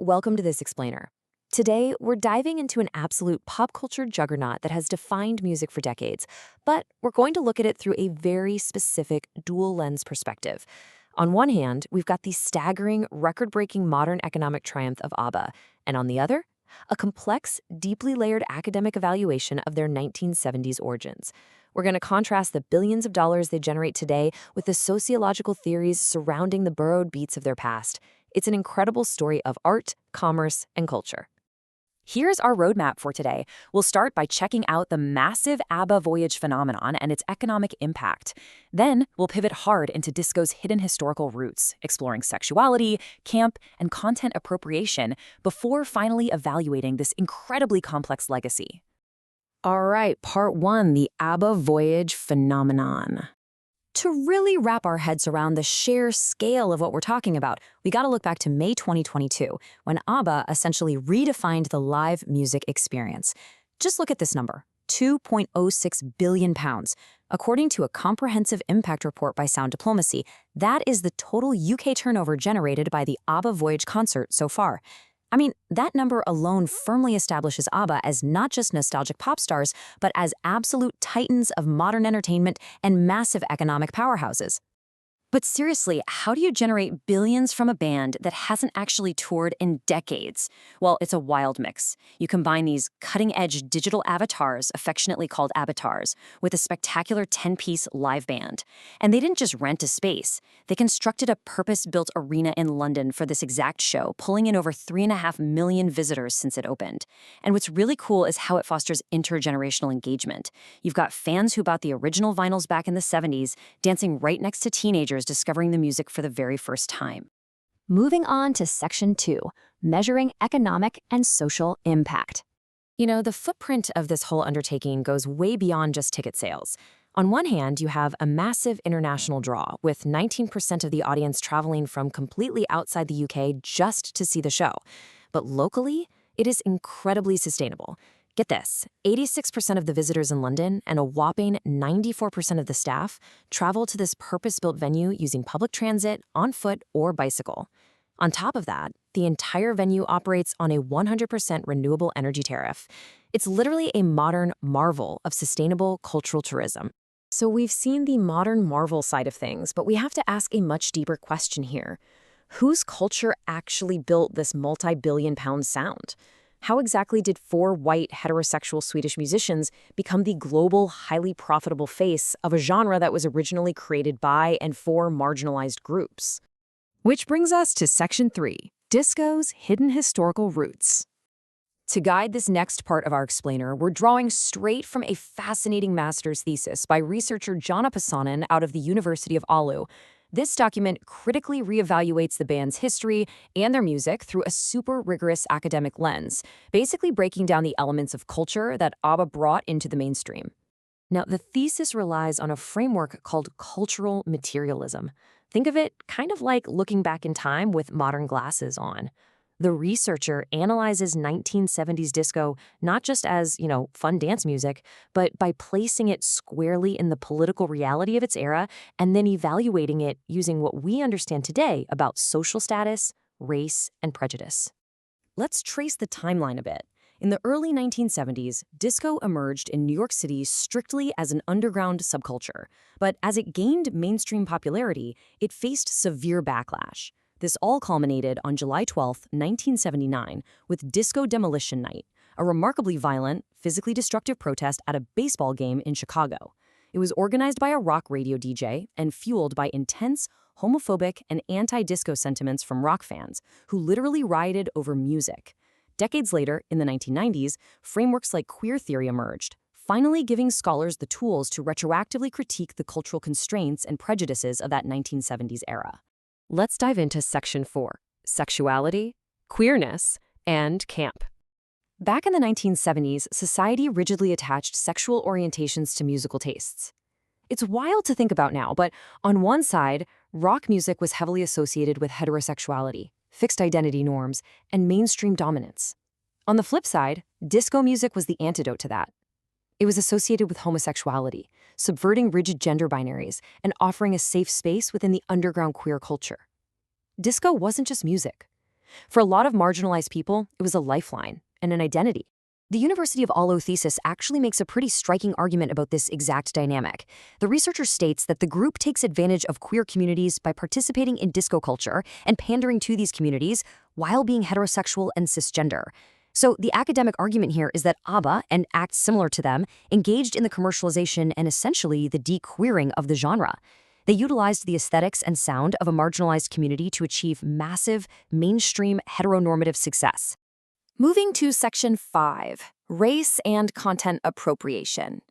welcome to this explainer. Today, we're diving into an absolute pop culture juggernaut that has defined music for decades, but we're going to look at it through a very specific dual lens perspective. On one hand, we've got the staggering, record-breaking modern economic triumph of ABBA, and on the other, a complex, deeply layered academic evaluation of their 1970s origins. We're going to contrast the billions of dollars they generate today with the sociological theories surrounding the burrowed beats of their past. It's an incredible story of art, commerce, and culture. Here's our roadmap for today. We'll start by checking out the massive ABBA voyage phenomenon and its economic impact. Then we'll pivot hard into disco's hidden historical roots, exploring sexuality, camp, and content appropriation before finally evaluating this incredibly complex legacy. All right, part one, the ABBA voyage phenomenon. To really wrap our heads around the sheer scale of what we're talking about, we got to look back to May 2022, when ABBA essentially redefined the live music experience. Just look at this number, £2.06 billion. According to a comprehensive impact report by Sound Diplomacy, that is the total UK turnover generated by the ABBA Voyage concert so far. I mean, that number alone firmly establishes ABBA as not just nostalgic pop stars, but as absolute titans of modern entertainment and massive economic powerhouses. But seriously, how do you generate billions from a band that hasn't actually toured in decades? Well, it's a wild mix. You combine these cutting-edge digital avatars, affectionately called avatars, with a spectacular 10-piece live band. And they didn't just rent a space. They constructed a purpose-built arena in London for this exact show, pulling in over 3.5 million visitors since it opened. And what's really cool is how it fosters intergenerational engagement. You've got fans who bought the original vinyls back in the 70s, dancing right next to teenagers discovering the music for the very first time. Moving on to Section 2, Measuring Economic and Social Impact. You know, the footprint of this whole undertaking goes way beyond just ticket sales. On one hand, you have a massive international draw, with 19% of the audience traveling from completely outside the UK just to see the show. But locally, it is incredibly sustainable. Get this, 86% of the visitors in London and a whopping 94% of the staff travel to this purpose-built venue using public transit, on foot, or bicycle. On top of that, the entire venue operates on a 100% renewable energy tariff. It's literally a modern marvel of sustainable cultural tourism. So we've seen the modern marvel side of things, but we have to ask a much deeper question here. Whose culture actually built this multi-billion-pound sound? How exactly did four white, heterosexual Swedish musicians become the global, highly profitable face of a genre that was originally created by and for marginalized groups? Which brings us to Section 3, Disco's Hidden Historical Roots. To guide this next part of our explainer, we're drawing straight from a fascinating master's thesis by researcher Jonna Passanen out of the University of Oulu. This document critically reevaluates the band's history and their music through a super rigorous academic lens, basically breaking down the elements of culture that ABBA brought into the mainstream. Now, the thesis relies on a framework called cultural materialism. Think of it kind of like looking back in time with modern glasses on. The researcher analyzes 1970s disco not just as, fun dance music, but by placing it squarely in the political reality of its era and then evaluating it using what we understand today about social status, race, and prejudice. Let's trace the timeline a bit. In the early 1970s, disco emerged in New York City strictly as an underground subculture, but as it gained mainstream popularity, it faced severe backlash. This all culminated on July 12, 1979, with Disco Demolition Night, a remarkably violent, physically destructive protest at a baseball game in Chicago. It was organized by a rock radio DJ and fueled by intense, homophobic, and anti-disco sentiments from rock fans, who literally rioted over music. Decades later, in the 1990s, frameworks like queer theory emerged, finally giving scholars the tools to retroactively critique the cultural constraints and prejudices of that 1970s era. Let's dive into Section 4, Sexuality, Queerness, and Camp. Back in the 1970s, society rigidly attached sexual orientations to musical tastes. It's wild to think about now, but on one side, rock music was heavily associated with heterosexuality, fixed identity norms, and mainstream dominance. On the flip side, disco music was the antidote to that. It was associated with homosexuality, subverting rigid gender binaries, and offering a safe space within the underground queer culture. Disco wasn't just music. For a lot of marginalized people, it was a lifeline and an identity. The University of Oslo thesis actually makes a pretty striking argument about this exact dynamic. The researcher states that the group takes advantage of queer communities by participating in disco culture and pandering to these communities while being heterosexual and cisgender. So the academic argument here is that ABBA, and acts similar to them, engaged in the commercialization and essentially the de-queering of the genre. They utilized the aesthetics and sound of a marginalized community to achieve massive, mainstream heteronormative success. Moving to Section 5, Race and Content Appropriation.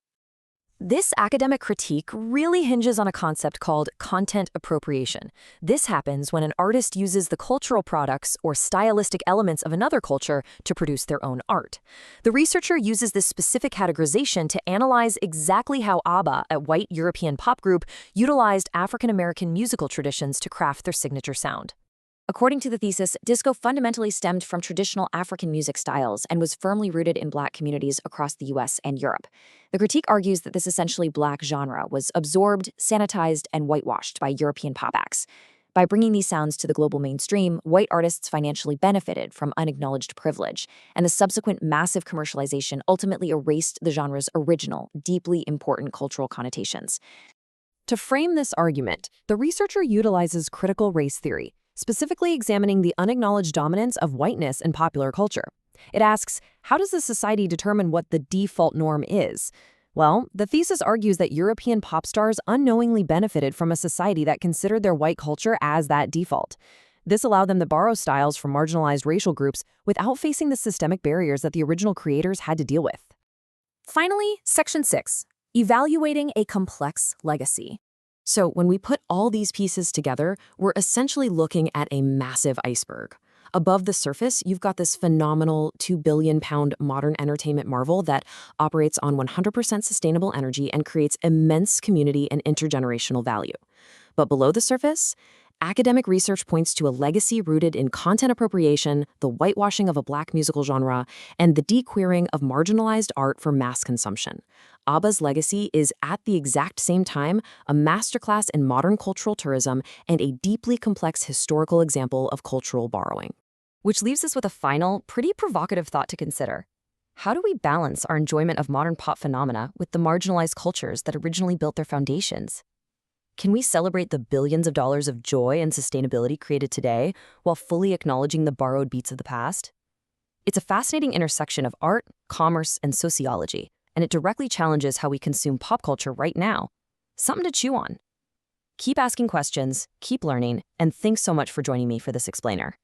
This academic critique really hinges on a concept called content appropriation. This happens when an artist uses the cultural products or stylistic elements of another culture to produce their own art. The researcher uses this specific categorization to analyze exactly how ABBA, a white European pop group, utilized African-American musical traditions to craft their signature sound. According to the thesis, disco fundamentally stemmed from traditional African music styles and was firmly rooted in Black communities across the US and Europe. The critique argues that this essentially Black genre was absorbed, sanitized, and whitewashed by European pop acts. By bringing these sounds to the global mainstream, white artists financially benefited from unacknowledged privilege, and the subsequent massive commercialization ultimately erased the genre's original, deeply important cultural connotations. To frame this argument, the researcher utilizes critical race theory, specifically examining the unacknowledged dominance of whiteness in popular culture. It asks, how does a society determine what the default norm is? Well, the thesis argues that European pop stars unknowingly benefited from a society that considered their white culture as that default. This allowed them to borrow styles from marginalized racial groups without facing the systemic barriers that the original creators had to deal with. Finally, Section 6, Evaluating a Complex Legacy. So when we put all these pieces together, we're essentially looking at a massive iceberg. Above the surface, you've got this phenomenal £2 billion modern entertainment marvel that operates on 100% sustainable energy and creates immense community and intergenerational value. But below the surface, academic research points to a legacy rooted in content appropriation, the whitewashing of a Black musical genre, and the de-queering of marginalized art for mass consumption. ABBA's legacy is at the exact same time a masterclass in modern cultural tourism and a deeply complex historical example of cultural borrowing. Which leaves us with a final, pretty provocative thought to consider. How do we balance our enjoyment of modern pop phenomena with the marginalized cultures that originally built their foundations? Can we celebrate the billions of dollars of joy and sustainability created today while fully acknowledging the borrowed beats of the past? It's a fascinating intersection of art, commerce, and sociology, and it directly challenges how we consume pop culture right now. Something to chew on. Keep asking questions, keep learning, and thanks so much for joining me for this explainer.